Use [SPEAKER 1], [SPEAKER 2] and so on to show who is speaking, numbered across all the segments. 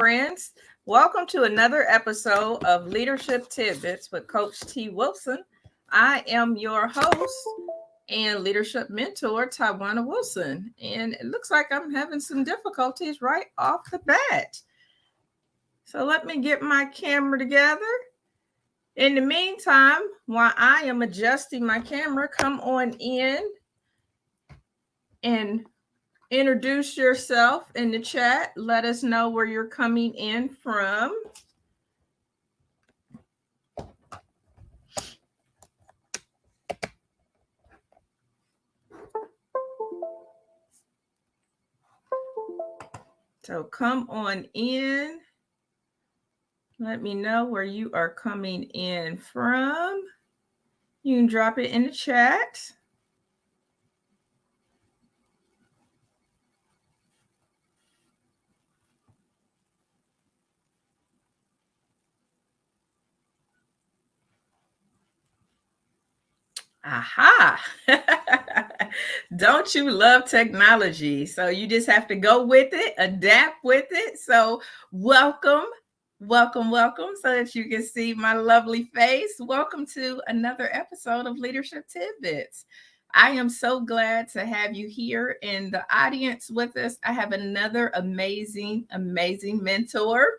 [SPEAKER 1] friends. Welcome to another episode of Leadership Tidbits with Coach T. Wilson. I am your host and leadership mentor, Tywauna Wilson. And it looks like I'm having some difficulties right off the bat. So let me get my camera together. In the meantime, while I am adjusting my camera, come on in and introduce yourself in the chat. Let us know where you're coming in from. So come on in. Let me know where you are coming in from. You can drop it in the chat. Aha. Don't you love technology? So you just have to go with it, adapt with it. So welcome so that you can see my lovely face. Welcome to another episode of Leadership Tidbits. I am so glad to have you here in the audience with us. I have another amazing mentor,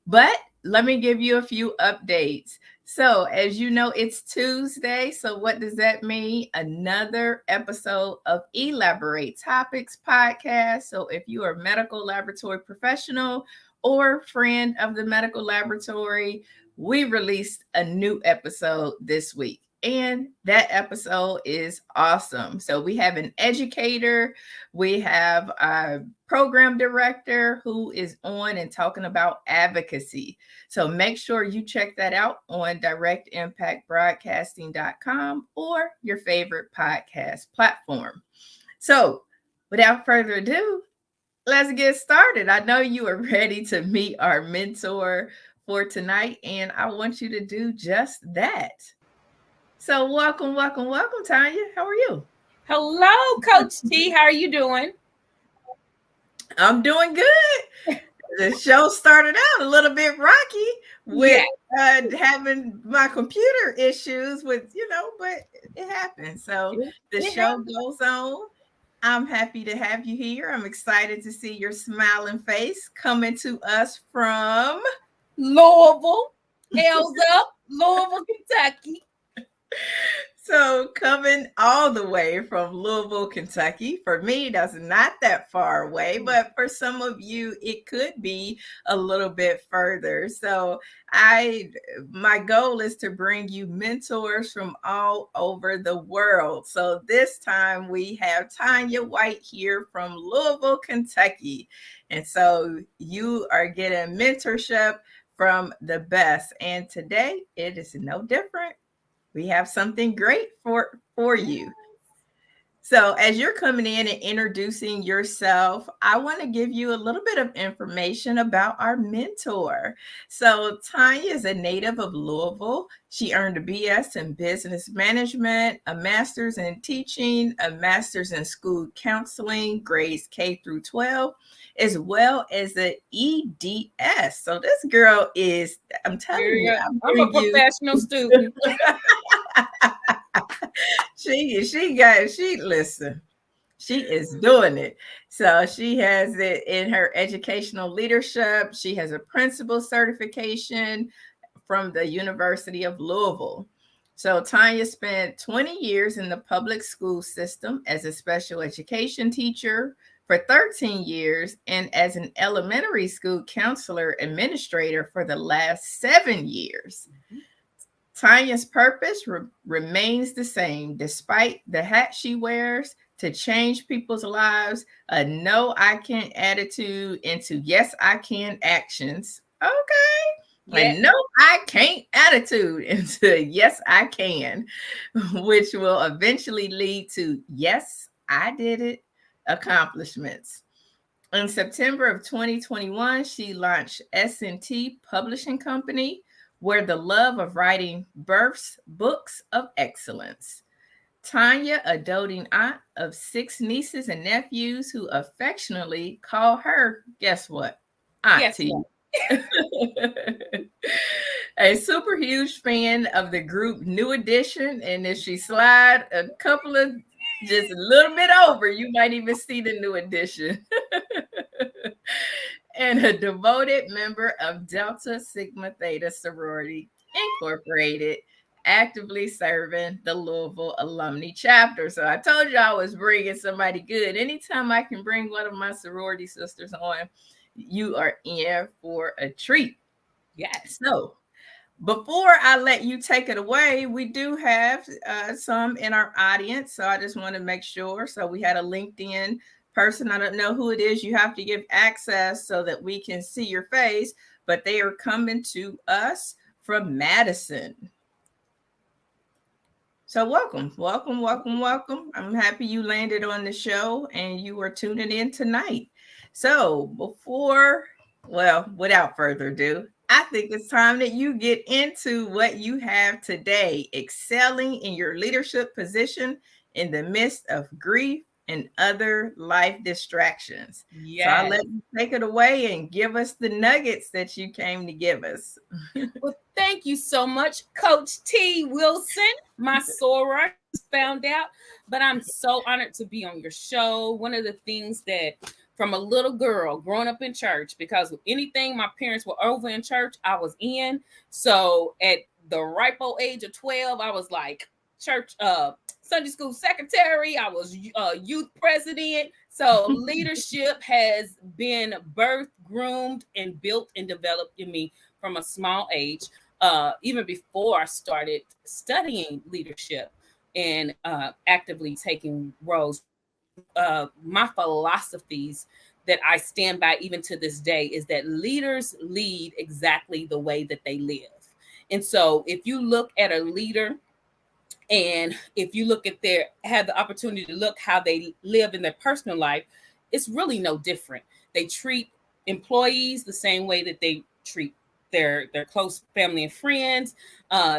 [SPEAKER 1] but let me give you a few updates. So, as you know, it's Tuesday. So, what does that mean? Another episode of Elaborate Topics podcast. So, if you are a medical laboratory professional or friend of the medical laboratory, we released a new episode this week. And that episode is awesome. So we have an educator, we have a program director who is on and talking about advocacy. So make sure you check that out on directimpactbroadcasting.com or your favorite podcast platform. So without further ado, let's get started. I know you are ready to meet our mentor for tonight, and I want you to do just that. So welcome, Tanya. How are you?
[SPEAKER 2] Hello, Coach T. How are you doing?
[SPEAKER 1] I'm doing good. The show started out a little bit rocky with having my computer issues with, but it happened. So the show goes on. I'm happy to have you here. I'm excited to see your smiling face coming to us from
[SPEAKER 2] Louisville. Hell's up, Louisville, Kentucky.
[SPEAKER 1] So coming all the way from Louisville, Kentucky, for me, that's not that far away, but for some of you, it could be a little bit further. So my goal is to bring you mentors from all over the world. So this time we have Tanya White here from Louisville, Kentucky. And so you are getting mentorship from the best. And today it is no different. We have something great for you. So as you're coming in and introducing yourself, I want to give you a little bit of information about our mentor. So Tanya is a native of Louisville. She earned a BS in business management, a master's in teaching, a master's in school counseling, grades K through 12, as well as an EDS. So this girl is, I'm telling you,
[SPEAKER 2] I'm a professional student.
[SPEAKER 1] Listen, she is doing it. So she has it in her educational leadership. She has a principal certification from the University of Louisville. So Tanya spent 20 years in the public school system as a special education teacher for 13 years and as an elementary school counselor administrator for the last 7 years. Tanya's purpose remains the same despite the hat she wears: to change people's lives, a no I can't attitude into yes I can actions. Okay. A no I can't attitude into yes I can, which will eventually lead to yes I did it accomplishments. In September of 2021, she launched S&T Publishing Company, where the love of writing births books of excellence. Tanya, a doting aunt of 6 nieces and nephews who affectionately call her, guess what? Auntie. A super huge fan of the group New Edition. And if she slide a couple of just a little bit over, you might even see the New Edition. And a devoted member of Delta Sigma Theta Sorority Incorporated, actively serving the Louisville Alumni Chapter. So I told you I was bringing somebody good. Anytime I can bring one of my sorority sisters on, you are in for a treat.
[SPEAKER 2] Yes.
[SPEAKER 1] So before I let you take it away, we do have some in our audience. So I just want to make sure. So we had a LinkedIn person. I don't know who it is. You have to give access so that we can see your face, but they are coming to us from Madison. So welcome, welcome, welcome, welcome. I'm happy you landed on the show and you are tuning in tonight. So without further ado, I think it's time that you get into what you have today, excelling in your leadership position in the midst of grief and other life distractions.
[SPEAKER 2] Yes.
[SPEAKER 1] So I'll let you take it away and give us the nuggets that you came to give us.
[SPEAKER 2] Well, thank you so much, Coach T. Wilson. My soror found out, but I'm so honored to be on your show. One of the things that from a little girl growing up in church, because anything my parents were over in church, I was in. So at the ripe old age of 12, I was like church Sunday school secretary. I was youth president. So leadership has been birthed, groomed, and built and developed in me from a small age, even before I started studying leadership and actively taking roles. My philosophies that I stand by even to this day is that leaders lead exactly the way that they live. And so if you look at a leader and if you look at have the opportunity to look how they live in their personal life, it's really no different. They treat employees the same way that they treat their close family and friends.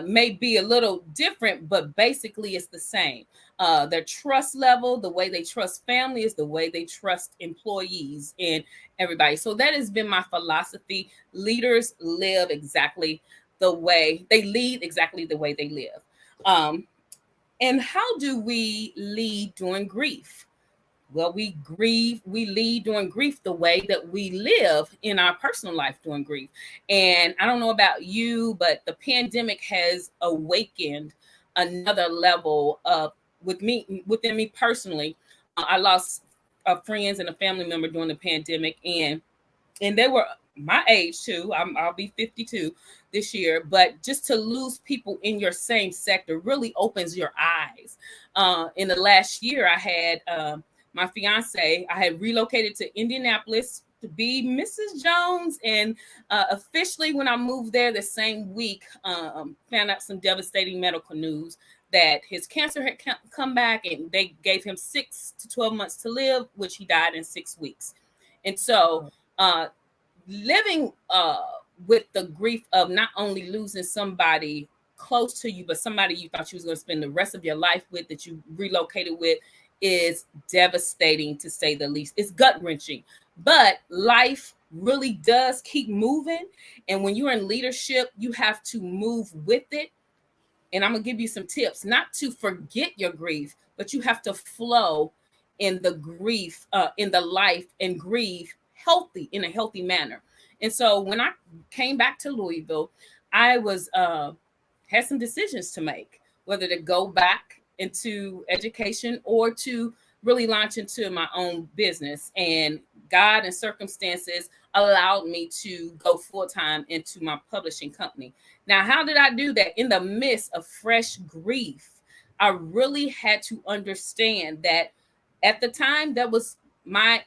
[SPEAKER 2] May be a little different, but basically it's the same. Their trust level, the way they trust family is the way they trust employees and everybody. So that has been my philosophy. Leaders live exactly the way they lead, exactly the way they live. And how do we lead during grief? Well, we lead during grief the way that we live in our personal life during grief. And I don't know about you, but the pandemic has awakened another level of within me personally. I lost friends and a family member during the pandemic, and they were my age too. I'll be 52 this year, but just to lose people in your same sector really opens your eyes. In the last year, I had my fiance. I had relocated to Indianapolis to be Mrs. Jones, and officially, when I moved there the same week, found out some devastating medical news that his cancer had come back, and they gave him 6 to 12 months to live, which he died in 6 weeks. And so living with the grief of not only losing somebody close to you, but somebody you thought you was going to spend the rest of your life with, that you relocated with, is devastating to say the least. It's gut-wrenching, but life really does keep moving. And when you're in leadership, you have to move with it. And I'm going to give you some tips, not to forget your grief, but you have to flow in the grief, in the life, and grieve in a healthy manner. And so when I came back to Louisville, I was had some decisions to make, whether to go back into education or to really launch into my own business. And God and circumstances allowed me to go full-time into my publishing company. Now, how did I do that? In the midst of fresh grief, I really had to understand that at the time, that was my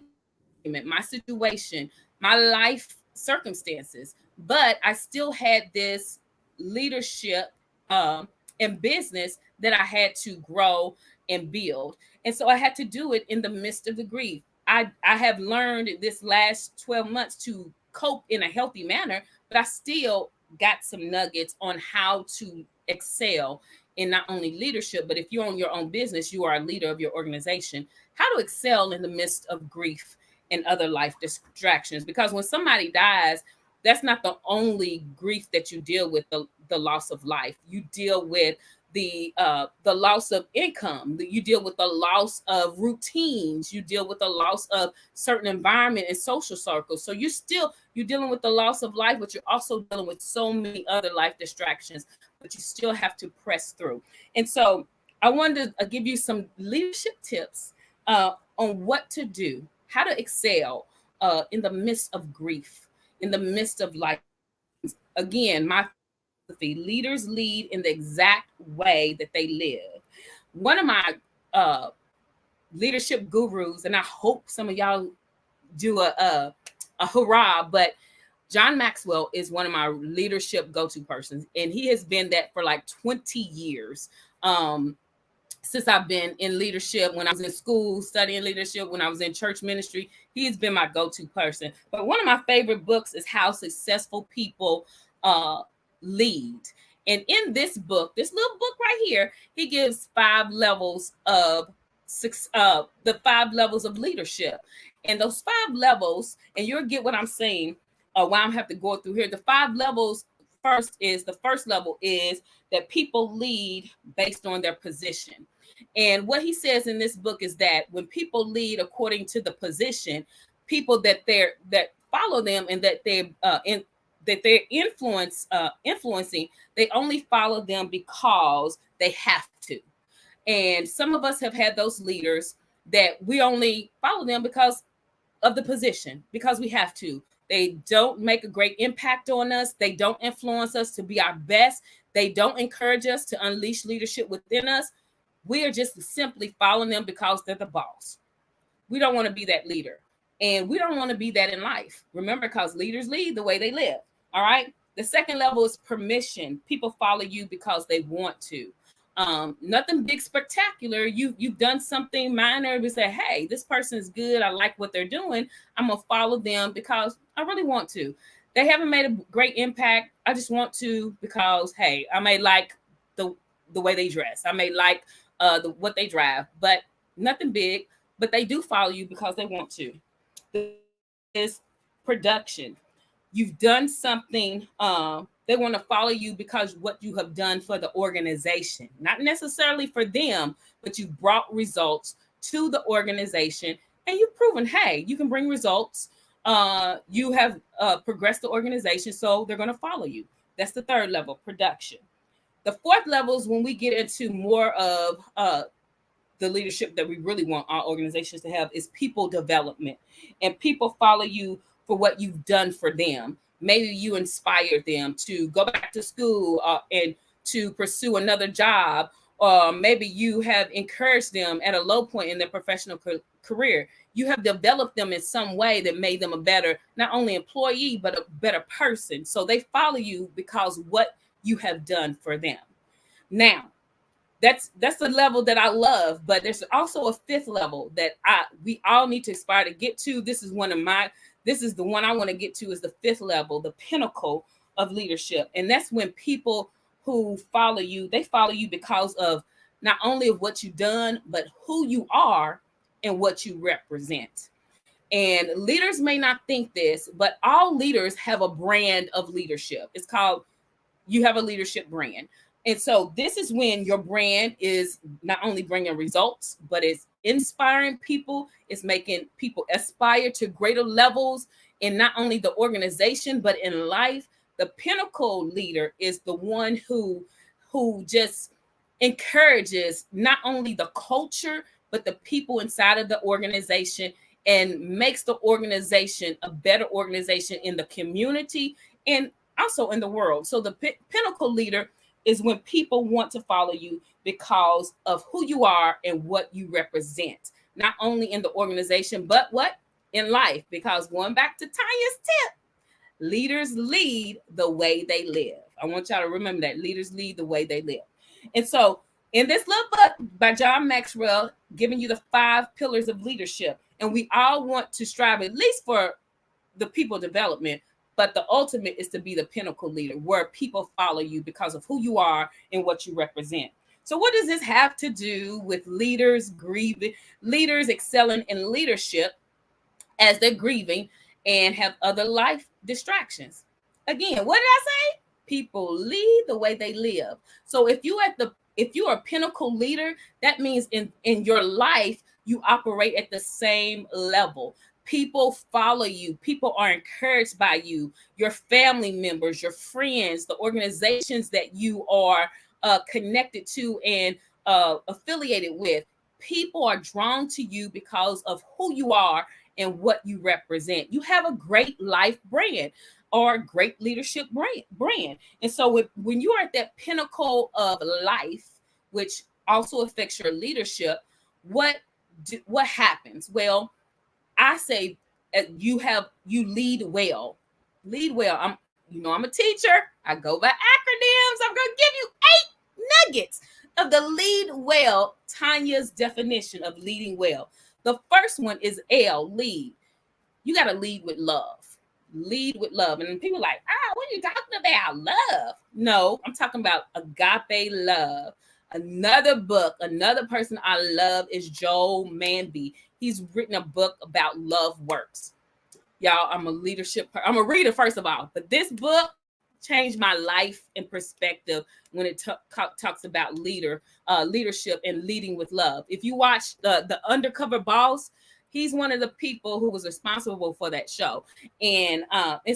[SPEAKER 2] situation, my life circumstances, but I still had this leadership and business that I had to grow and build. And so I had to do it in the midst of the grief. I have learned this last 12 months to cope in a healthy manner, but I still got some nuggets on how to excel in not only leadership, but if you own your own business, you are a leader of your organization, how to excel in the midst of grief and other life distractions. Because when somebody dies, that's not the only grief that you deal with, the loss of life. You deal with the loss of income. You deal with the loss of routines. You deal with the loss of certain environment and social circles. So you're dealing with the loss of life, but you're also dealing with so many other life distractions, but you still have to press through. And so I wanted to give you some leadership tips on what to do, how to excel in the midst of grief, in the midst of life. Again, my philosophy: leaders lead in the exact way that they live. One of my uh, leadership gurus, and I hope some of y'all do a hurrah, but John Maxwell is one of my leadership go-to persons, and he has been that for like 20 years. Since I've been in leadership, when I was in school studying leadership, when I was in church ministry, he's been my go-to person. But one of my favorite books is How Successful People uh, Lead. And in this book, this little book right here, he gives 5 levels of the 5 levels of leadership. And those 5 levels, and you'll get what I'm saying, why I'm have to go through here. The 5 levels, the first level is that people lead based on their position. And what he says in this book is that when people lead according to the position, people that follow them and that they're influencing, they only follow them because they have to. And some of us have had those leaders that we only follow them because of the position, because we have to. They don't make a great impact on us. They don't influence us to be our best. They don't encourage us to unleash leadership within us. We are just simply following them because they're the boss. We don't want to be that leader. And we don't want to be that in life. Remember, because leaders lead the way they live. All right. The second level is permission. People follow you because they want to. Nothing big spectacular. You've done something minor. We say, hey, this person is good. I like what they're doing. I'm gonna follow them because I really want to. They haven't made a great impact. I just want to because, hey, I may like the way they dress. I may like what they drive, but nothing big. But they do follow you because they want to. This is production. You've done something. They want to follow you because what you have done for the organization, not necessarily for them, but you've brought results to the organization, and you've proven, hey, you can bring results. You have progressed the organization, so they're going to follow you. That's the third level, production. The fourth level is when we get into more of the leadership that we really want our organizations to have, is people development, and people follow you for what you've done for them. Maybe you inspired them to go back to school and to pursue another job, or maybe you have encouraged them at a low point in their professional career. You have developed them in some way that made them a better, not only employee, but a better person. So they follow you because what you have done for them. Now, that's the level that I love, but there's also a fifth level that we all need to aspire to get to. This is the one I want to get to, is the fifth level, the pinnacle of leadership. And that's when people who follow you, they follow you because of not only of what you've done, but who you are and what you represent. And leaders may not think this, but all leaders have a brand of leadership. It's called, you have a leadership brand. And so this is when your brand is not only bringing results, but it's inspiring people. It's making people aspire to greater levels in not only the organization, but in life. The pinnacle leader is the one who just encourages not only the culture, but the people inside of the organization, and makes the organization a better organization in the community and also in the world. So the pinnacle leader is when people want to follow you because of who you are and what you represent, not only in the organization, but what? In life. Because going back to Tanya's tip, leaders lead the way they live. I want y'all to remember that. Leaders lead the way they live. And so in this little book by John Maxwell, giving you the 5 pillars of leadership, and we all want to strive at least for the people development, but the ultimate is to be the pinnacle leader, where people follow you because of who you are and what you represent. So what does this have to do with leaders grieving, leaders excelling in leadership as they're grieving and have other life distractions? Again, what did I say? People lead the way they live. So if you are a pinnacle leader, that means in your life you operate at the same level. People follow you. People are encouraged by you. Your family members, your friends, the organizations that you are connected to and affiliated with. People are drawn to you because of who you are and what you represent. You have a great life brand or great leadership brand. And so when you are at that pinnacle of life, which also affects your leadership, what happens? Well, I say you lead well. Lead well. I'm a teacher. I go by acronyms. I'm going to give you 8 nuggets of the lead well, Tanya's definition of leading well. The first one is L, lead. You got to lead with love. Lead with love. And people are like, what are you talking about? Love. No, I'm talking about agape love. Another book, another person I love is Joel Manby. He's written a book about love works. Y'all, I'm a reader, first of all, but this book changed my life and perspective when it talks about leadership and leading with love. If you watch the Undercover Boss, he's one of the people who was responsible for that show. And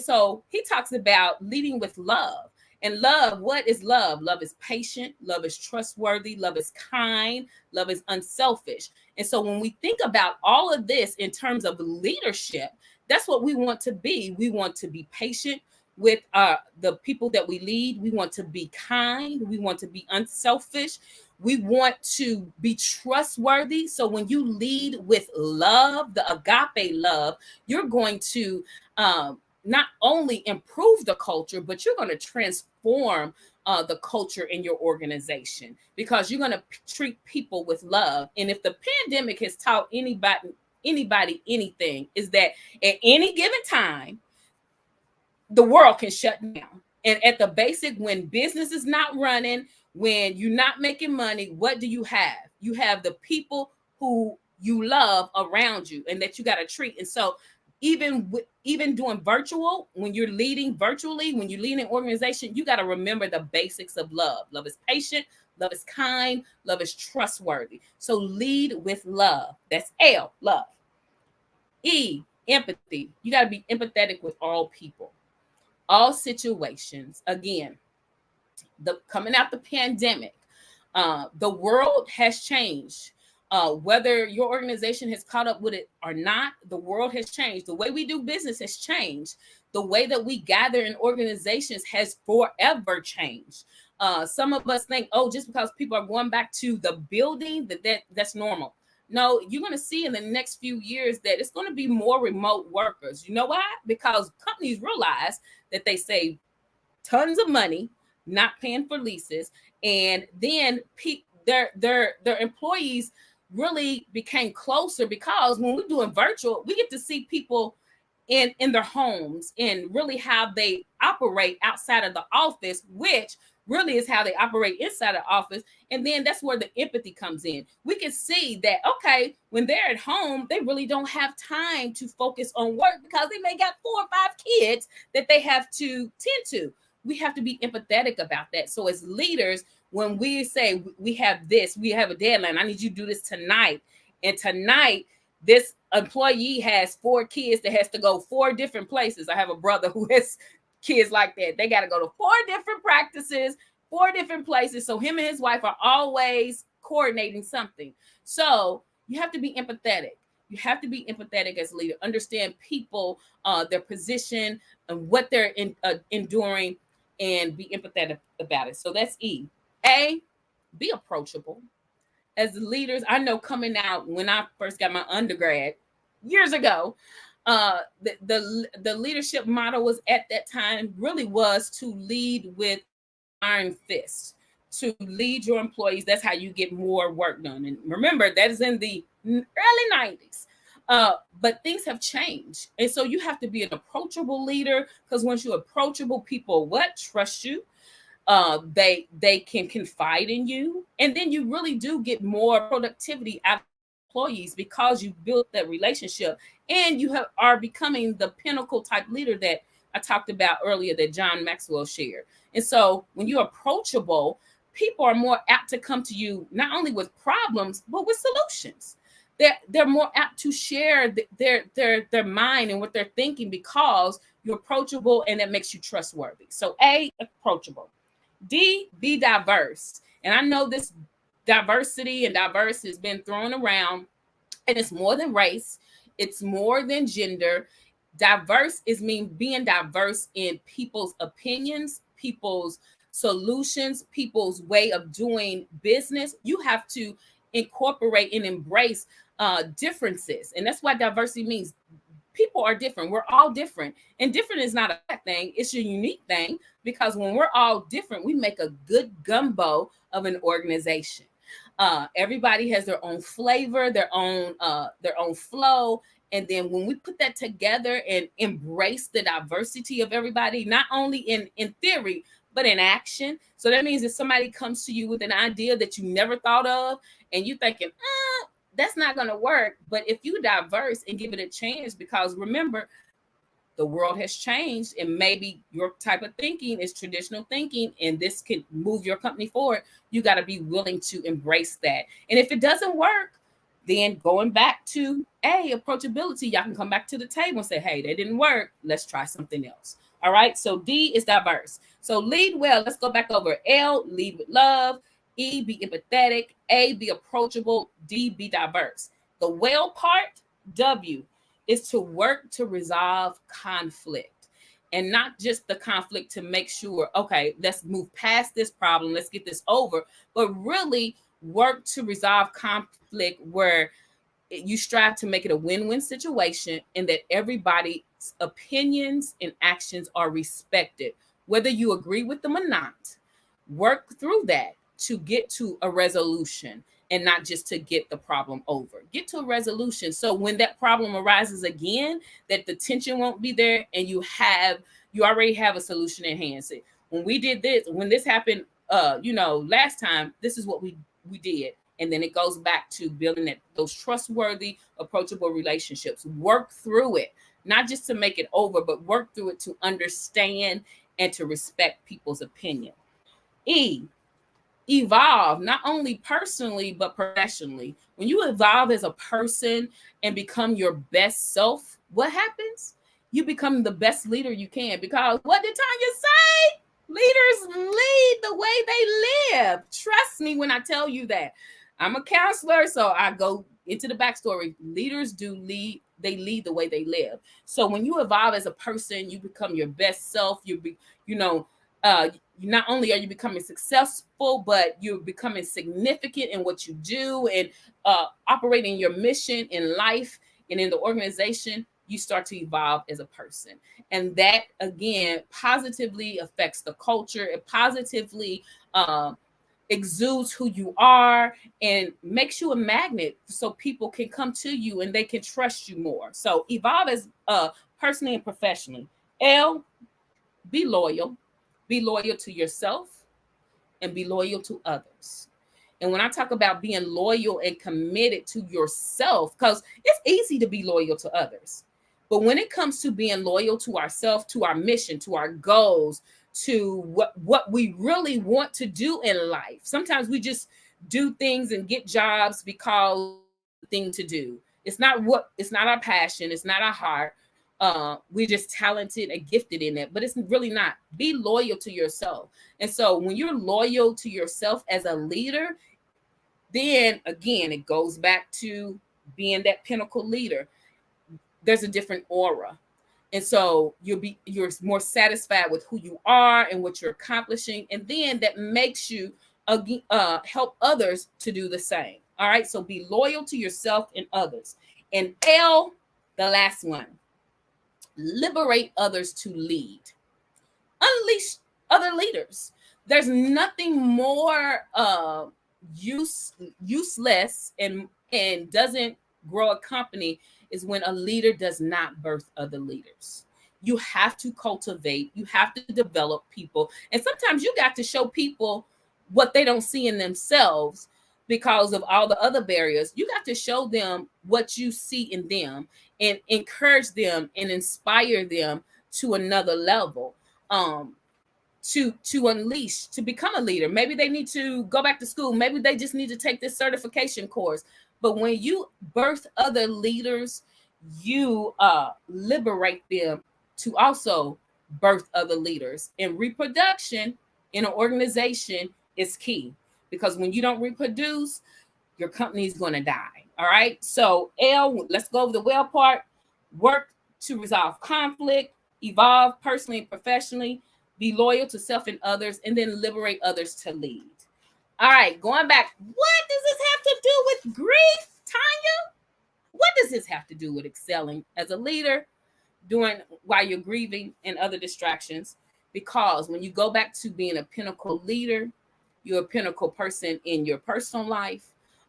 [SPEAKER 2] so he talks about leading with love. And love, what is love? Love is patient. Love is trustworthy. Love is kind. Love is unselfish. And so when we think about all of this in terms of leadership, that's what we want to be. We want to be patient with the people that we lead. We want to be kind. We want to be unselfish. We want to be trustworthy. So when you lead with love, the agape love, you're going to not only improve the culture, but you're going to transform the culture in your organization because you're going to treat people with love. And if the pandemic has taught anybody anything, is that at any given time, the world can shut down. And at the basic, when business is not running, when you're not making money, what do you have? You have the people who you love around you and that you got to treat. And so even doing virtual, when you're leading virtually, when you lead an organization, you got to remember the basics of love. Love is patient, love is kind, love is trustworthy. So lead with love. That's L, love. E, empathy. You got to be empathetic with all people, all situations. Again, coming out the pandemic, the world has changed. Whether your organization has caught up with it or not, the world has changed. The way we do business has changed. The way that we gather in organizations has forever changed. Some of us think, just because people are going back to the building, that's normal. No, you're going to see in the next few years that it's going to be more remote workers. You know why? Because companies realize that they save tons of money not paying for leases, and then their employees really became closer because when we're doing virtual, we get to see people in their homes and really how they operate outside of the office, which really is how they operate inside the office. And then that's where the empathy comes in. We can see that, okay, when they're at home, they really don't have time to focus on work because they may got 4 or 5 kids that they have to tend to. We have to be empathetic about that. So as leaders, when we say we have a deadline, I need you to do this tonight. And tonight, this employee has 4 kids that has to go 4 different places. I have a brother who has kids like that. They got to go to 4 different practices, 4 different places. So him and his wife are always coordinating something. So you have to be empathetic. You have to be empathetic as a leader. Understand people, their position, and what they're enduring, and be empathetic about it. So that's E. A, be approachable. As leaders, I know coming out when I first got my undergrad years ago, the leadership model was at that time really was to lead with iron fist, to lead your employees. That's how you get more work done. And remember, that is in the early 90s. But things have changed. And so you have to be an approachable leader, because once you're approachable, people trust you. They can confide in you, and then you really do get more productivity out of employees because you built that relationship, and you are becoming the pinnacle type leader that I talked about earlier that John Maxwell shared. And so when you're approachable, people are more apt to come to you not only with problems, but with solutions. They're more apt to share their mind and what they're thinking because you're approachable, and that makes you trustworthy. So A, approachable. D, be diverse. And I know this diversity and diverse has been thrown around, and it's more than race, it's more than gender. Diverse is mean being diverse in people's opinions, people's solutions, people's way of doing business. You have to incorporate and embrace differences, and that's what diversity means. People are different. We're all different. And different is not a bad thing. It's a unique thing, because when we're all different, we make a good gumbo of an organization. Everybody has their own flavor, their own flow. And then when we put that together and embrace the diversity of everybody, not only in theory, but in action. So that means if somebody comes to you with an idea that you never thought of, and you're thinking, that's not going to work. But if you diverse and give it a chance, because remember, the world has changed, and maybe your type of thinking is traditional thinking, and this can move your company forward. You got to be willing to embrace that. And if it doesn't work, then going back to approachability, y'all can come back to the table and say, hey, that didn't work. Let's try something else. All right. So D is diverse. So lead well. Let's go back over. L, lead with love. E, be empathetic. A, be approachable. D, be diverse. The well part, W, is to work to resolve conflict, and not just the conflict to make sure, okay, let's move past this problem, let's get this over, but really work to resolve conflict where you strive to make it a win-win situation, and that everybody's opinions and actions are respected, whether you agree with them or not. Work through that to get to a resolution, and not just to get the problem over. Get to a resolution. So when that problem arises again, that the tension won't be there, and you already have a solution in hand. So when this happened, last time, this is what we did. And then it goes back to building those trustworthy, approachable relationships. Work through it, not just to make it over, but work through it to understand and to respect people's opinion. E, evolve, not only personally, but professionally. When you evolve as a person and become your best self, what happens? You become the best leader you can, because what did Tanya say? Leaders lead the way they live. Trust me when I tell you that. I'm a counselor, so I go into the backstory. Leaders do lead. They lead the way they live. So when you evolve as a person, you become your best self. Not only are you becoming successful, but you're becoming significant in what you do, and operating your mission in life and in the organization. You start to evolve as a person. And that, again, positively affects the culture. It positively exudes who you are and makes you a magnet, so people can come to you and they can trust you more. So evolve as personally and professionally. L, be loyal. Be loyal to yourself and be loyal to others. And when I talk about being loyal and committed to yourself, because it's easy to be loyal to others, but when it comes to being loyal to ourselves, to our mission, to our goals, to what we really want to do in life, sometimes we just do things and get jobs because it's the thing to do. It's not our passion. It's not our heart. We're just talented and gifted in it, but it's really not. Be loyal to yourself. And so when you're loyal to yourself as a leader, then again, it goes back to being that pinnacle leader. There's a different aura. And so you're more satisfied with who you are and what you're accomplishing. And then that makes you help others to do the same. All right. So be loyal to yourself and others. And L, the last one, liberate others to lead. Unleash other leaders. There's nothing more useless and doesn't grow a company is when a leader does not birth other leaders. You have to cultivate, you have to develop people. And sometimes you got to show people what they don't see in themselves because of all the other barriers. You got to show them what you see in them and encourage them and inspire them to another level, to unleash, to become a leader. Maybe they need to go back to school. Maybe they just need to take this certification course. But when you birth other leaders, you liberate them to also birth other leaders. And reproduction in an organization is key, because when you don't reproduce, your company is going to die. All right. So L, let's go over the well part. Work to resolve conflict, evolve personally and professionally, be loyal to self and others, and then liberate others to lead. All right, going back. What does this have to do with grief, Tanya? What does this have to do with excelling as a leader while you're grieving and other distractions? Because when you go back to being a pinnacle leader, you're a pinnacle person in your personal life.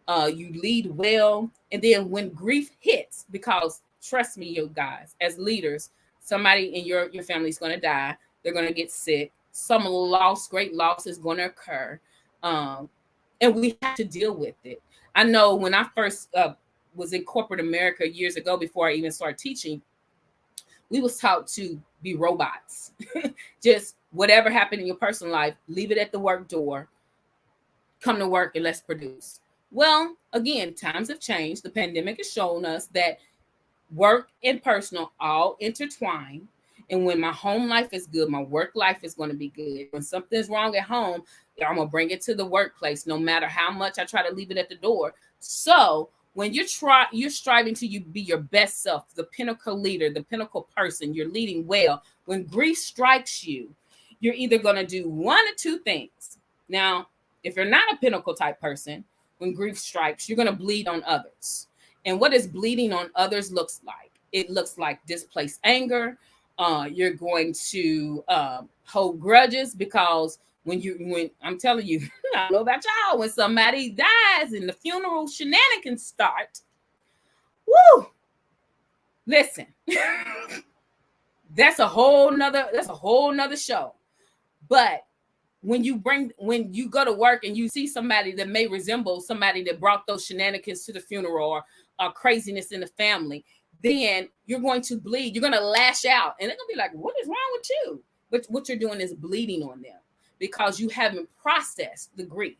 [SPEAKER 2] You lead well. And then when grief hits, because trust me, you guys, as leaders, somebody in your family is going to die. They're going to get sick. Some great loss is going to occur. And we have to deal with it. I know when I first was in corporate America years ago, before I even started teaching, we was taught to be robots. Just whatever happened in your personal life, leave it at the work door, come to work and let's produce. Well, again, times have changed. The pandemic has shown us that work and personal all intertwine. And when my home life is good, my work life is going to be good. When something's wrong at home, I'm going to bring it to the workplace, no matter how much I try to leave it at the door. So when you're striving to be your best self, the pinnacle leader, the pinnacle person, you're leading well. When grief strikes you, you're either going to do one or two things. Now, if you're not a pinnacle type person, when grief strikes, you're going to bleed on others. And what does bleeding on others looks like? It looks like displaced anger. You're going to hold grudges, because when I'm telling you, I don't know about y'all, when somebody dies and the funeral shenanigans start, woo, listen, that's a whole nother show. But when you go to work and you see somebody that may resemble somebody that brought those shenanigans to the funeral, or craziness in the family, then you're going to bleed. You're going to lash out, and they're going to be like, what is wrong with you? But what you're doing is bleeding on them, because you haven't processed the grief.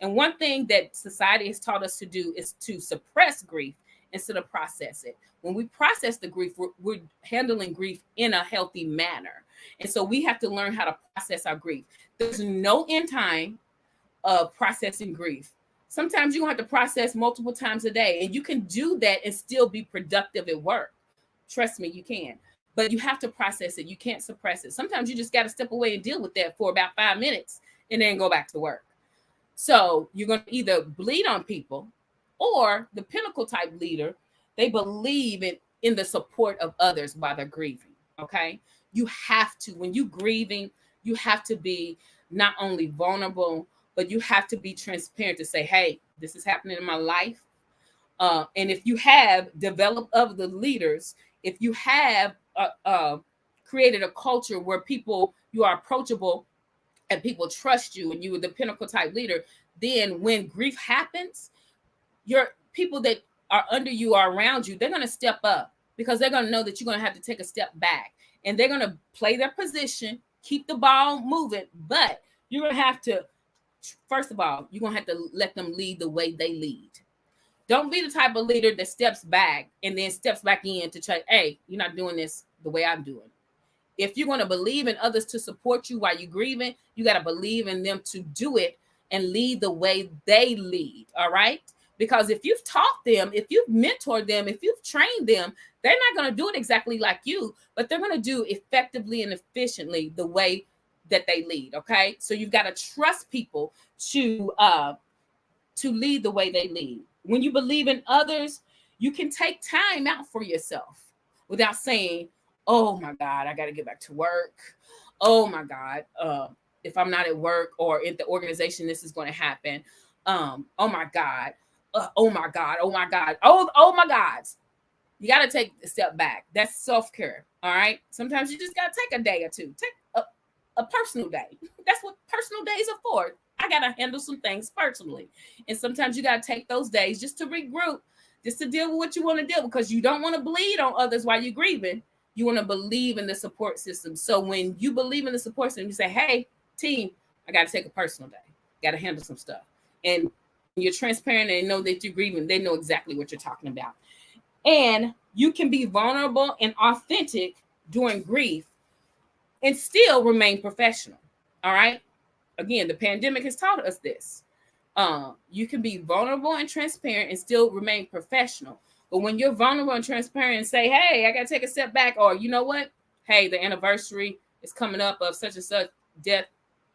[SPEAKER 2] And one thing that society has taught us to do is to suppress grief instead of process it. When we process the grief, we're handling grief in a healthy manner. And so we have to learn how to process our grief. There's no end time of processing grief. Sometimes you're going to have to process multiple times a day, and you can do that and still be productive at work. Trust me, you can. But you have to process it. You can't suppress it. Sometimes you just got to step away and deal with that for about 5 minutes and then go back to work. So you're going to either bleed on people, or the pinnacle type leader, they believe in the support of others while they're grieving. Okay. You have to, when you're grieving, you have to be not only vulnerable, but you have to be transparent to say, hey, this is happening in my life. And if you have developed other leaders, if you have created a culture where you are approachable and people trust you, and you are the pinnacle type leader, then when grief happens, your people that are under you or around you, they're going to step up, because they're going to know that you're going to have to take a step back, and they're going to play their position, keep the ball moving. But you're going to have to, first of all, you're going to have to let them lead the way they lead. Don't be the type of leader that steps back and then steps back in to try, hey, you're not doing this the way I'm doing. If you're going to believe in others to support you while you're grieving, you got to believe in them to do it and lead the way they lead. All right. Because if you've taught them, if you've mentored them, if you've trained them, they're not going to do it exactly like you, but they're going to do effectively and efficiently the way that they lead. Okay. So you've got to trust people to lead the way they lead. When you believe in others, you can take time out for yourself without saying, oh my God, I got to get back to work. Oh my God. If I'm not at work or in the organization, this is going to happen. Oh my God. Oh my God. Oh my God. Oh my God. You got to take a step back. That's self-care. All right. Sometimes you just got to take a day or two. Take a personal day. That's what personal days are for. I got to handle some things personally. And sometimes you got to take those days just to regroup, just to deal with what you want to deal, because you don't want to bleed on others while you're grieving. You want to believe in the support system. So when you believe in the support system, you say, hey, team, I got to take a personal day. Got to handle some stuff. And you're transparent and know that you're grieving. They know exactly what you're talking about. And you can be vulnerable and authentic during grief and still remain professional. All right. Again, the pandemic has taught us this. You can be vulnerable and transparent and still remain professional. But when you're vulnerable and transparent and say, hey, I got to take a step back, or you know what? Hey, the anniversary is coming up of such and such death.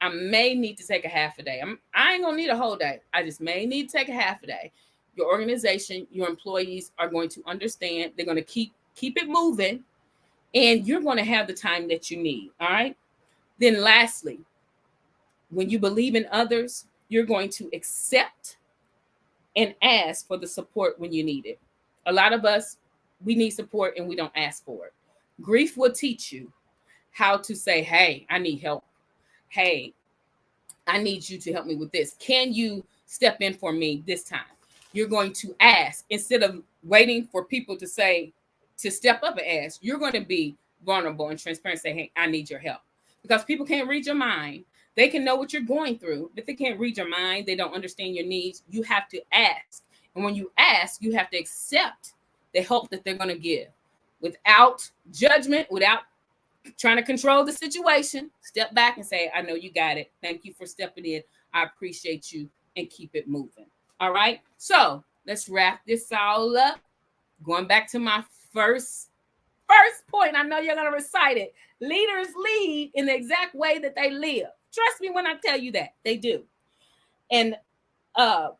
[SPEAKER 2] I may need to take a half a day. I ain't going to need a whole day. I just may need to take a half a day. Your organization, your employees are going to understand. They're going to keep it moving, and you're going to have the time that you need. All right. Then lastly, when you believe in others, you're going to accept and ask for the support when you need it. A lot of us, we need support and we don't ask for it. Grief will teach you how to say, hey, I need help. Hey, I need you to help me with this. Can you step in for me this time? You're going to ask instead of waiting for people to say, to step up and ask. You're going to be vulnerable and transparent, say, hey, I need your help. Because people can't read your mind. They can know what you're going through, but they can't read your mind. They don't understand your needs. You have to ask. And when you ask, you have to accept the help that they're going to give without judgment, without trying to control the situation. Step back and say, I know you got it. Thank you for stepping in. I appreciate you, and keep it moving. All right. So let's wrap this all up. Going back to my first point. I know you're going to recite it. Leaders lead in the exact way that they live. Trust me when I tell you that. They do. And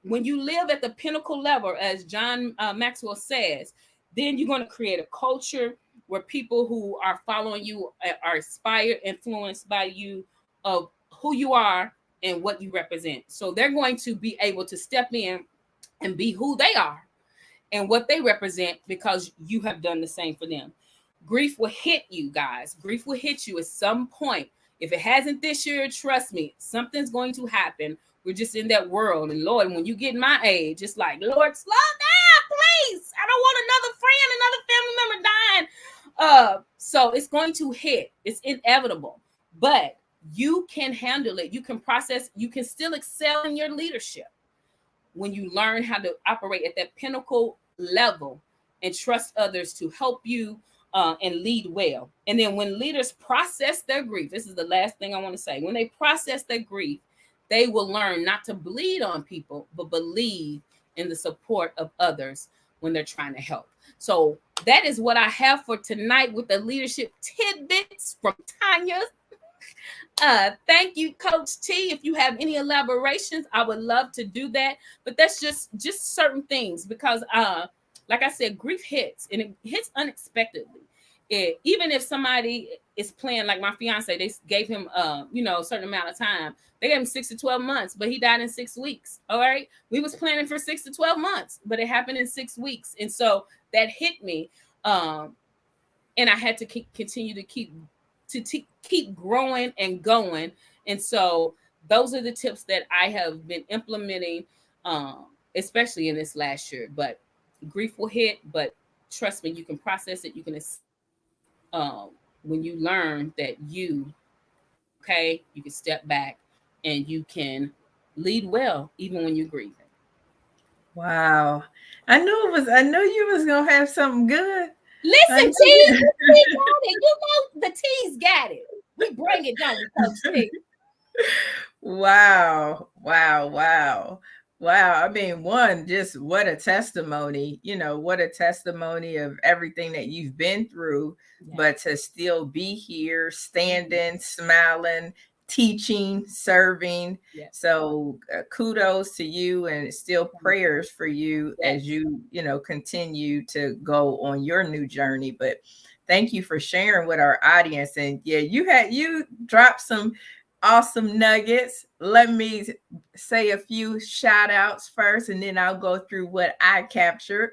[SPEAKER 2] when you live at the pinnacle level, as John Maxwell says, then you're going to create a culture where people who are following you are inspired, influenced by you of who you are and what you represent. So they're going to be able to step in and be who they are and what they represent because you have done the same for them. Grief will hit you, guys. Grief will hit you at some point. If it hasn't this year, trust me, something's going to happen. We're just in that world. And Lord, when you get my age, it's like, Lord, slow down, please. I don't want another friend, another family member dying. So it's going to hit. It's inevitable. But you can handle it. You can process. You can still excel in your leadership when you learn how to operate at that pinnacle level and trust others to help you and lead well. And then when leaders process their grief, this is the last thing I want to say. When they process their grief, they will learn not to bleed on people, but believe in the support of others when they're trying to help. So that is what I have for tonight with the leadership tidbits from Tanya. Thank you, Coach T. If you have any elaborations, I would love to do that. But that's just certain things because, like I said, grief hits and it hits unexpectedly. Even if somebody is playing, like my fiance, they gave him, a certain amount of time. They gave him 6 to 12 months, but he died in 6 weeks. All right. We was planning for 6 to 12 months, but it happened in 6 weeks. And so that hit me. And I had to continue to keep growing and going. And so those are the tips that I have been implementing, especially in this last year. But grief will hit, but trust me, you can process it. You can, when you learn that you can step back and you can lead well, even when you're grieving.
[SPEAKER 1] Wow. I knew you was going to have something good.
[SPEAKER 2] Listen, T, got it. You know the T's got it. We bring it, don't we, Coach T?
[SPEAKER 1] Wow. I mean, just what a testimony, what a testimony of everything that you've been through, but to still be here, standing, smiling, teaching, serving. So kudos to you, and still prayers for you as you, continue to go on your new journey. But thank you for sharing with our audience. And you dropped some awesome nuggets. Let me say a few shout outs first, and then I'll go through what I captured,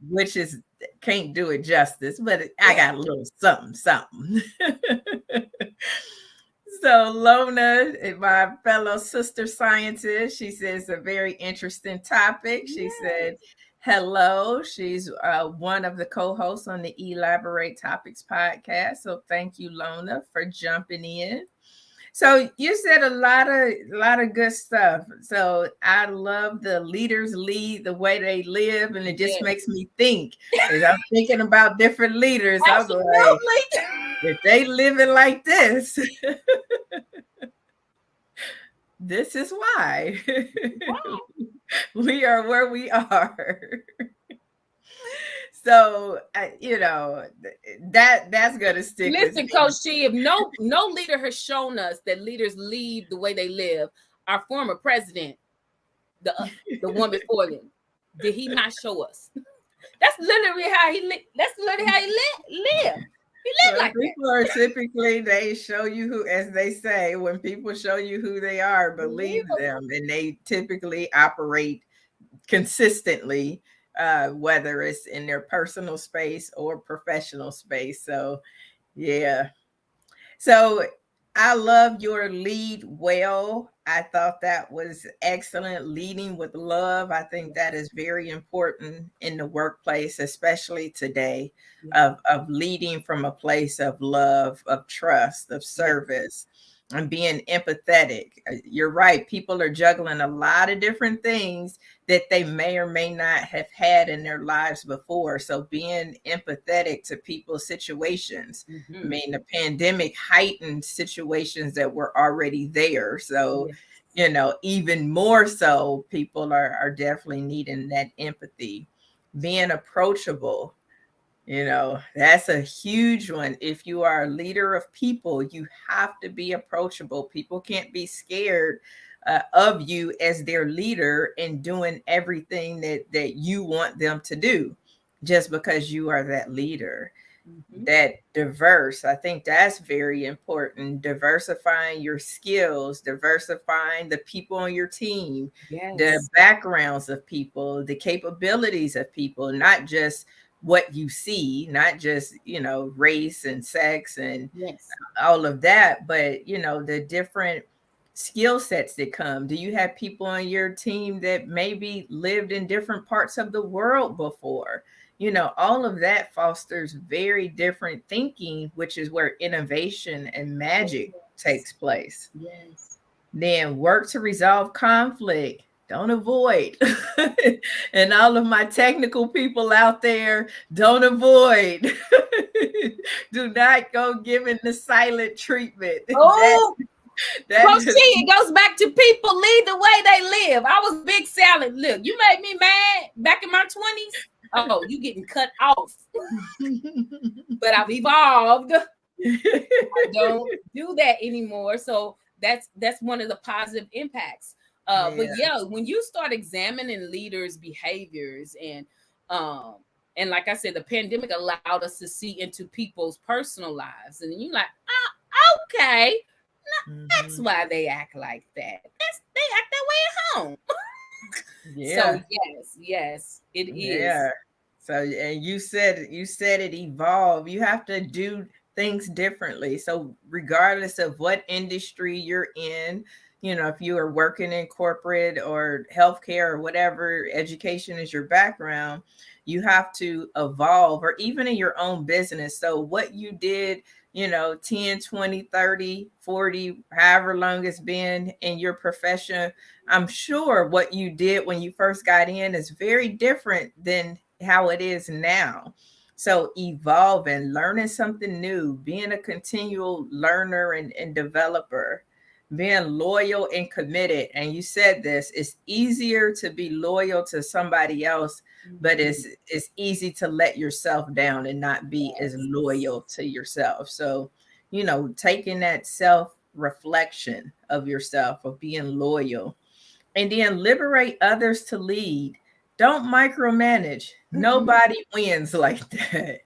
[SPEAKER 1] which is can't do it justice, but I got a little something. So Lona, my fellow sister scientist, she says a very interesting topic. She said, Hello. She's one of the co-hosts on the Elaborate Topics podcast. So thank you, Lona, for jumping in. So you said a lot of good stuff. So I love the leaders lead the way they live, and it just
[SPEAKER 2] Yes,
[SPEAKER 1] makes me think. As I'm thinking about different leaders, I'm like,
[SPEAKER 2] absolutely.
[SPEAKER 1] if they living like this, this is why we are where we are. So that's gonna stick with
[SPEAKER 2] Listen,
[SPEAKER 1] me.
[SPEAKER 2] Coach T, if no leader has shown us that leaders lead the way they live, our former president, the one before them, did he not show us? That's literally how he lived. That's literally how he lived. He lived
[SPEAKER 1] Well,
[SPEAKER 2] like that.
[SPEAKER 1] people are typically, they show you who, as they say, when people show you who they are, believe them, and they typically operate consistently, whether it's in their personal space or professional space. So, yeah. So I love your lead well. I thought that was excellent. Leading with love. I think that is very important in the workplace, especially today, of leading from a place of love, of trust, of service, and being empathetic. You're right. People are juggling a lot of different things that they may or may not have had in their lives before. So being empathetic to people's situations. I mean, the pandemic heightened situations that were already there. So, even more so, people are definitely needing that empathy. Being approachable, that's a huge one. If you are a leader of people, you have to be approachable. People can't be scared of you as their leader and doing everything that you want them to do just because you are that leader. That diverse, I think that's very important. Diversifying your skills, diversifying the people on your team, the backgrounds of people, the capabilities of people, not just what you see, not just, race and sex and all of that, but, the different skill sets that come. Do you have people on your team that maybe lived in different parts of the world before? All of that fosters very different thinking, which is where innovation and magic takes place. Then work to resolve conflict. Don't avoid. And all of my technical people out there, don't avoid. Do not go giving the silent treatment.
[SPEAKER 2] Oh,
[SPEAKER 1] that
[SPEAKER 2] Coach T,
[SPEAKER 1] just
[SPEAKER 2] it goes back to people lead the way they live. I was big salad. Look, you made me mad back in my 20s. Oh, you getting cut off. But I've evolved. I don't do that anymore. So that's one of the positive impacts. But when you start examining leaders' behaviors and like I said, the pandemic allowed us to see into people's personal lives, and you're like, oh, okay, that's why they act like that. They act that way at home. So yes, it is.
[SPEAKER 1] So, and you said it evolved. You have to do things differently. So regardless of what industry you're in, if you are working in corporate or healthcare or whatever, education is your background, you have to evolve, or even in your own business. So what you did, 10, 20, 30, 40, however long it's been in your profession, I'm sure what you did when you first got in is very different than how it is now. So evolving, learning something new, being a continual learner and developer, being loyal and committed. And you said this, it's easier to be loyal to somebody else, but it's easy to let yourself down and not be as loyal to yourself. So, taking that self reflection of yourself, of being loyal, and then liberate others to lead. Don't micromanage. Nobody wins like that.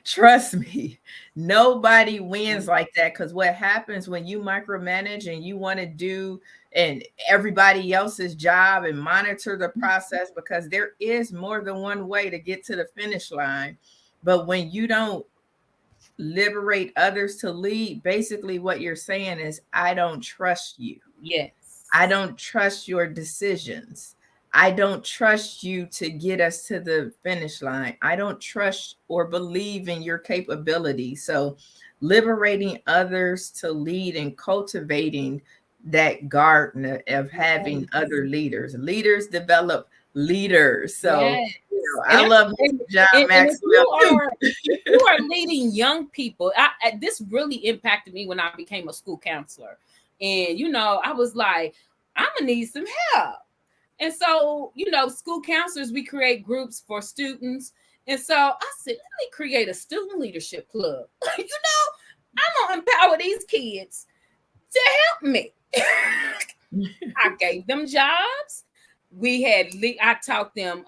[SPEAKER 1] Trust me, nobody wins like that. Because what happens when you micromanage and you want to do and everybody else's job and monitor the process, because there is more than one way to get to the finish line. But when you don't liberate others to lead, basically what you're saying is, I don't trust you.
[SPEAKER 2] Yes.
[SPEAKER 1] I don't trust your decisions. I don't trust you to get us to the finish line. I don't trust or believe in your capability. So liberating others to lead and cultivating that garden of having other leaders. Leaders develop leaders. So,
[SPEAKER 2] Yes.
[SPEAKER 1] I love John
[SPEAKER 2] And
[SPEAKER 1] Maxwell too.
[SPEAKER 2] if you are leading young people, this really impacted me when I became a school counselor. And I was like, I'm gonna need some help. And so, school counselors, we create groups for students. And so I said, let me create a student leadership club. I'm gonna empower these kids to help me. I gave them jobs. I taught them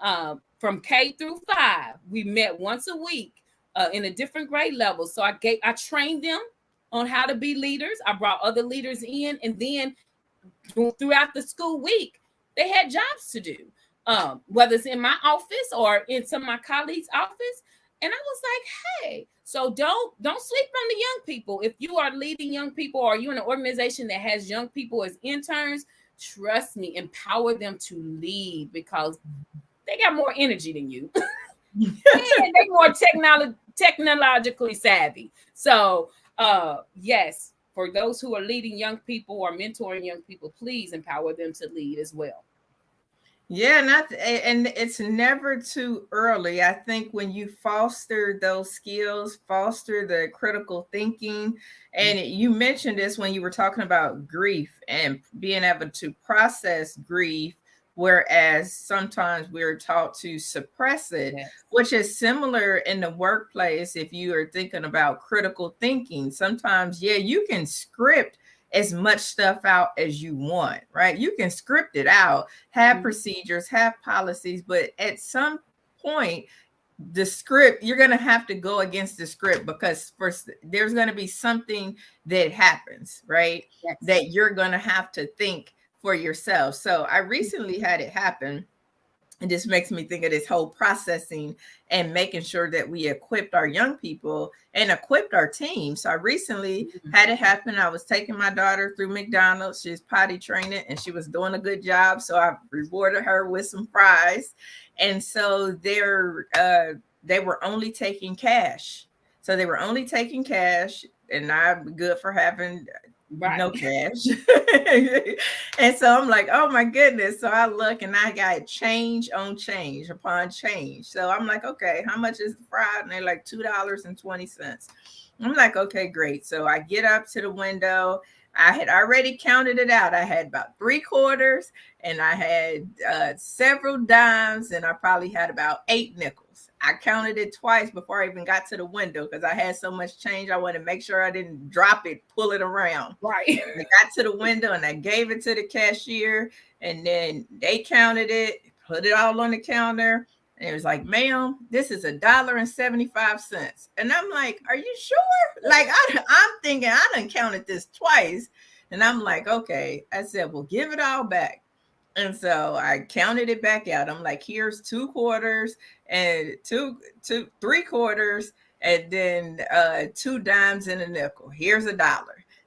[SPEAKER 2] from K through 5. We met once a week in a different grade level. So I trained them on how to be leaders. I brought other leaders in, and then throughout the school week, they had jobs to do, whether it's in my office or in some of my colleagues' office. And I was like, hey, so don't sleep on the young people. If you are leading young people, or you're in an organization that has young people as interns, trust me, empower them to lead, because they got more energy than you. And they're more technologically savvy. So yes, for those who are leading young people or mentoring young people, please empower them to lead as well.
[SPEAKER 1] Yeah, and it's never too early. I think when you foster those skills, foster the critical thinking, and you mentioned this when you were talking about grief and being able to process grief, whereas sometimes we're taught to suppress it,
[SPEAKER 2] Yes.
[SPEAKER 1] which is similar in the workplace. If you are thinking about critical thinking, sometimes, you can script as much stuff out as you want, right? You can script it out, have procedures, have policies, but at some point, the script, you're going to have to go against the script, because first there's going to be something that happens, right?
[SPEAKER 2] Yes.
[SPEAKER 1] That you're going to have to think for yourself. So I recently had it happen. It just makes me think of this whole processing and making sure that we equipped our young people and equipped our team. So I recently had it happen. I was taking my daughter through McDonald's. She's potty training and she was doing a good job. So I rewarded her with some fries. And so they were only taking cash. So they were only taking cash, and I'm good for having no cash. And so I'm like, oh my goodness. So I look and I got change on change upon change. So I'm like, okay, how much is the fry? And they're like $2.20. I'm like, okay, great. So I get up to the window. I had already counted it out. I had about 3 quarters, and I had several dimes, and I probably had about 8 nickels. I counted it twice before I even got to the window, because I had so much change. I wanted to make sure I didn't drop it, pull it around.
[SPEAKER 2] Right.
[SPEAKER 1] I got to the window and I gave it to the cashier, and then they counted it, put it all on the counter. And it was like, ma'am, this is $1.75. And I'm like, are you sure? Like, I'm thinking I done counted this twice. And I'm like, okay. I said, well, give it all back. And so I counted it back out. I'm like, here's 2 quarters and 3 quarters, and then 2 dimes and a nickel. Here's $1.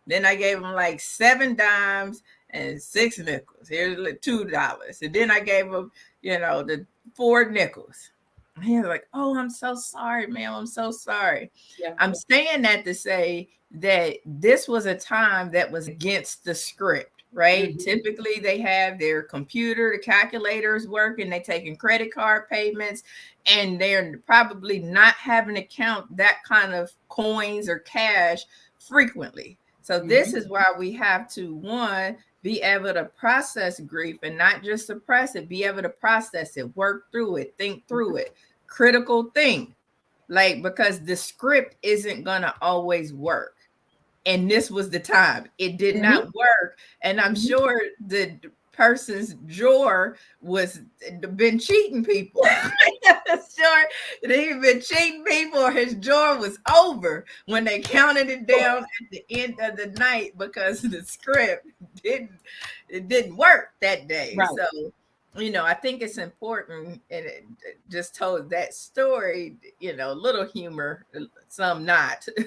[SPEAKER 1] Then I gave him like 7 dimes and 6 nickels. Here's $2. And then I gave him, the 4 nickels. And he was like, oh, I'm so sorry, ma'am. I'm so sorry. Yeah. I'm saying that to say that this was a time that was against the script. Right. Typically they have their computer, the calculators working, they taking credit card payments, and they're probably not having to count that kind of coins or cash frequently. So this is why we have to, one, be able to process grief and not just suppress it, be able to process it, work through it, think through it, critical think, because the script isn't going to always work. And this was the time it did not work. And I'm sure the person's drawer was been cheating people. Sure, he'd been cheating people, or his drawer was over when they counted it down at the end of the night, because the script didn't work that day. Right. So I think it's important, and it just told that story, a little humor, some not with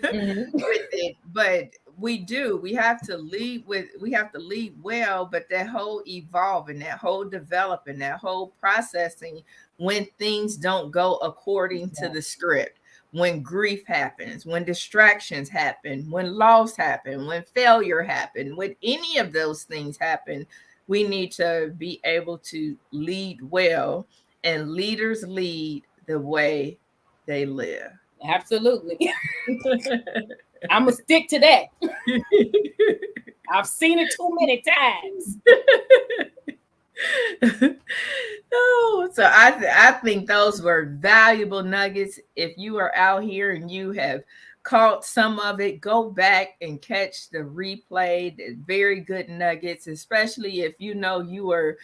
[SPEAKER 1] it. But we do. We have to lead well, but that whole evolving, that whole developing, that whole processing when things don't go according to the script, when grief happens, when distractions happen, when loss happen, when failure happen, when any of those things happen, we need to be able to lead well, and leaders lead the way they live.
[SPEAKER 2] Absolutely. I'm gonna stick to that. I've seen it too many times.
[SPEAKER 1] No, so I think those were valuable nuggets. If you are out here and you have caught some of it, go back and catch the replay. The very good nuggets, especially if you know you are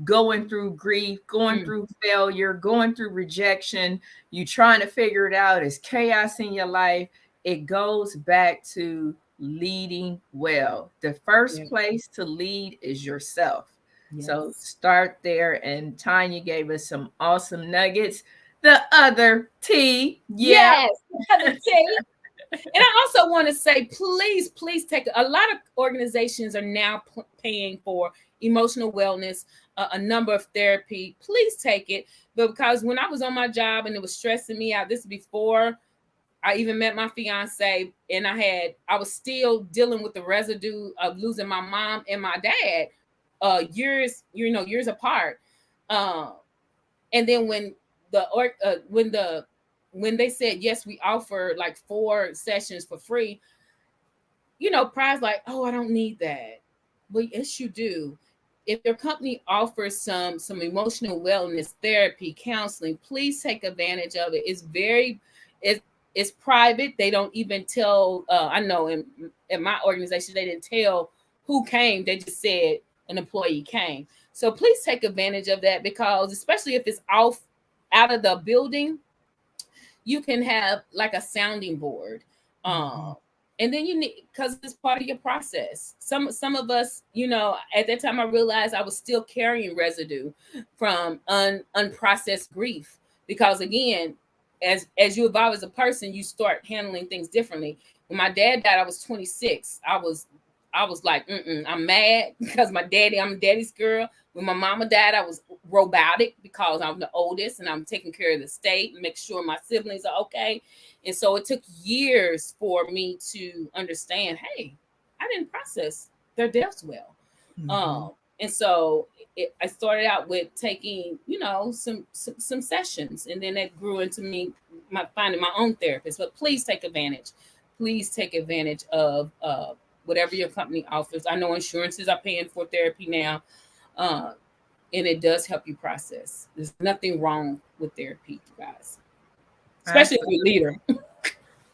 [SPEAKER 1] going through grief, going through failure, going through rejection, you trying to figure it out. It's chaos in your life. It goes back to leading well. The first place to lead is yourself.
[SPEAKER 2] Yes.
[SPEAKER 1] So start there. And Tanya gave us some awesome nuggets. The other T.
[SPEAKER 2] Yes, the other T. And I also want to say, please take a lot of organizations are now paying for emotional wellness, a number of therapy. Please take it. But because when I was on my job and it was stressing me out, this is before I even met my fiance, and I was still dealing with the residue of losing my mom and my dad, years apart. And then when they said yes, we offer like 4 sessions for free, Pride's like, oh, I don't need that. But yes, you do. If your company offers some emotional wellness therapy, counseling, please take advantage of it. It's private. They don't even tell. I know in my organization, they didn't tell who came. They just said an employee came. So please take advantage of that, because especially if it's out of the building, you can have like a sounding board. And then you need, because it's part of your process. Some of us, at that time I realized I was still carrying residue from unprocessed grief, because again, as you evolve as a person, you start handling things differently. When my dad died, I was 26. I was like, I'm mad because I'm a daddy's girl. When my mama died, I was robotic because I'm the oldest and I'm taking care of the state and make sure my siblings are okay. And so it took years for me to understand, hey, I didn't process their deaths well. And so I started out with taking, some sessions, and then that grew into me finding my own therapist. But please take advantage. Please take advantage of whatever your company offers. I know insurances are paying for therapy now, and it does help you process. There's nothing wrong with therapy, you guys, especially if you're a leader.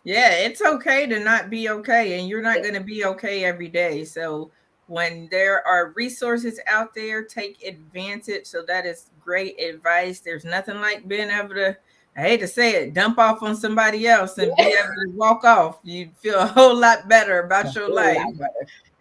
[SPEAKER 1] Yeah, it's okay to not be okay, and you're not going to be okay every day. So when there are resources out there, take advantage. So that is great advice. There's nothing like being able to, I hate to say it, dump off on somebody else and be able to walk off. You feel a whole lot better about your life.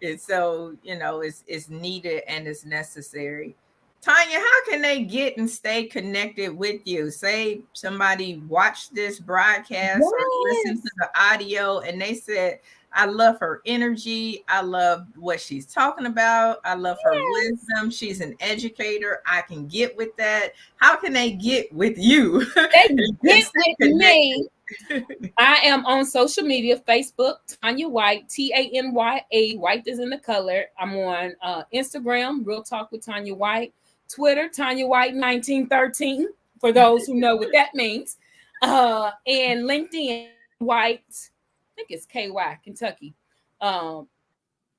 [SPEAKER 1] And so, it's needed and it's necessary. Tanya, how can they get and stay connected with you? Say somebody watched this broadcast or listened to the audio and they said, I love her energy. I love what she's talking about. I love her wisdom. She's an educator. I can get with that. How can they get with you?
[SPEAKER 2] They get with me. I am on social media, Facebook, Tanya White, Tanya. White is in the color. I'm on Instagram, Real Talk with Tanya White. Twitter, Tanya White 1913, for those who know what that means. And LinkedIn, White, I think it's KY, Kentucky.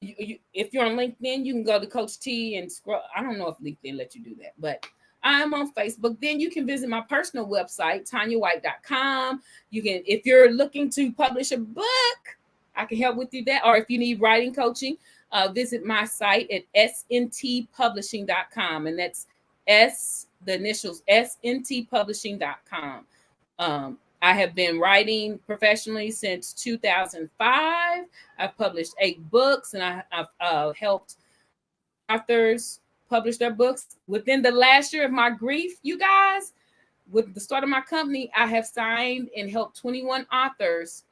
[SPEAKER 2] If you're on LinkedIn, you can go to Coach T and scroll. I don't know if LinkedIn lets you do that, but I'm on Facebook. Then you can visit my personal website, TanyaWhite.com. You can, if you're looking to publish a book, I can help with you that. Or if you need writing coaching, visit my site at sntpublishing.com. And that's the initials, sntpublishing.com. I have been writing professionally since 2005. I've published 8 books, and I've helped authors publish their books. Within the last year of my grief, you guys, with the start of my company, I have signed and helped 21 authors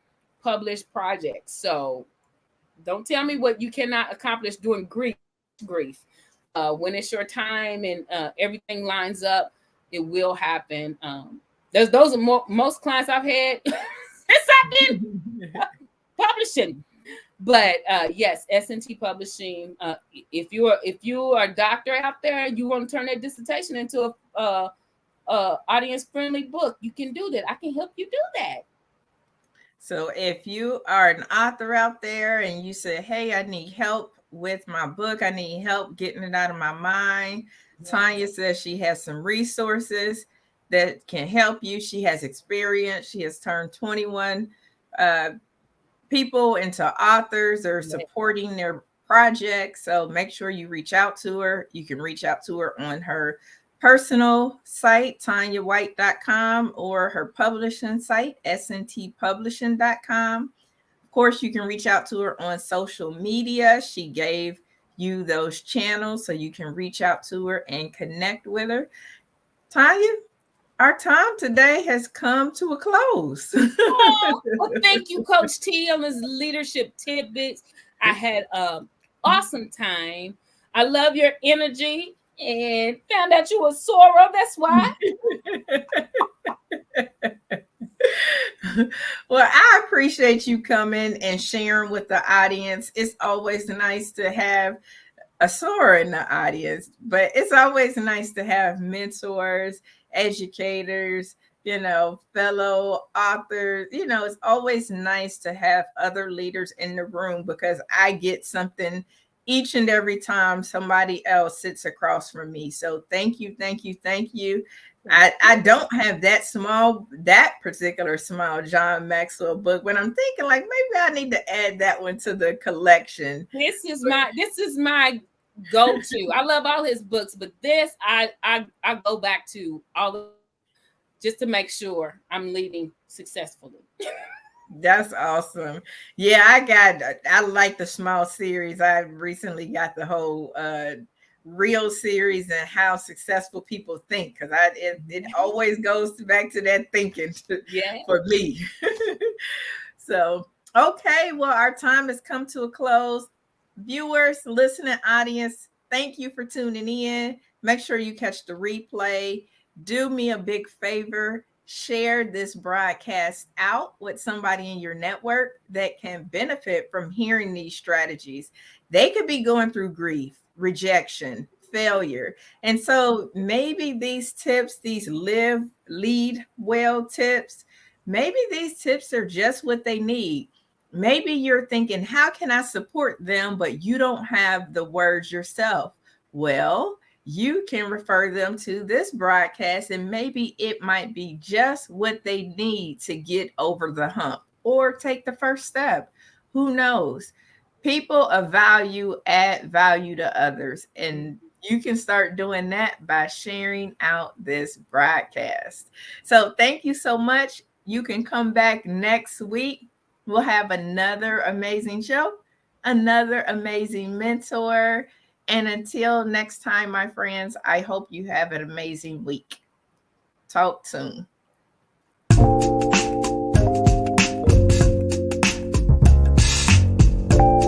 [SPEAKER 2] publish projects. So Don't tell me what you cannot accomplish during grief. When it's your time and everything lines up, it will happen. Those are most clients I've had since I've been publishing. But yes, S&T Publishing. If you are a doctor out there, you want to turn that dissertation into a audience friendly book, you can do that. I can help you do that.
[SPEAKER 1] So if you are an author out there and you say, hey, I need help with my book, I need help getting it out of my mind, yes. Tanya says she has some resources that can help you. She has experience. She has turned 21 people into authors or supporting their projects. So make sure you reach out to her. You can reach out to her on her personal site, TanyaWhite.com, or her publishing site, SNTpublishing.com. Of course, you can reach out to her on social media. She gave you those channels so you can reach out to her and connect with her. Tanya, our time today has come to a close.
[SPEAKER 2] Oh, well, thank you, Coach T, on this leadership tidbits. I had an awesome time. I love your energy and found out you were Sora. That's why.
[SPEAKER 1] Well, I appreciate you coming and sharing with the audience. It's always nice to have a Sora in the audience, but it's always nice to have mentors, educators, fellow authors. It's always nice to have other leaders in the room because I get something each and every time somebody else sits across from me. So thank you, thank you, thank you. I don't have that particular small John Maxwell book, but I'm thinking like maybe I need to add that one to the collection.
[SPEAKER 2] This is my go-to. I love all his books, but this I go back to all just to make sure I'm leading successfully.
[SPEAKER 1] That's awesome. Yeah, I like the small series. I recently got the whole real series and how successful people think, because it always goes back to that thinking for me. So, okay, well, our time has come to a close. Viewers, listening audience, thank you for tuning in. Make sure you catch the replay. Do me a big favor. Share this broadcast out with somebody in your network that can benefit from hearing these strategies. They could be going through grief, rejection, failure. And so maybe these tips, these lead well tips, maybe these tips are just what they need. Maybe you're thinking, how can I support them? But you don't have the words yourself. Well, you can refer them to this broadcast and maybe it might be just what they need to get over the hump or take the first step. Who knows? People of value add value to others, and you can start doing that by sharing out this broadcast. So thank you so much. You can come back next week. We'll have another amazing show, another amazing mentor. And until next time, my friends, I hope you have an amazing week. Talk soon.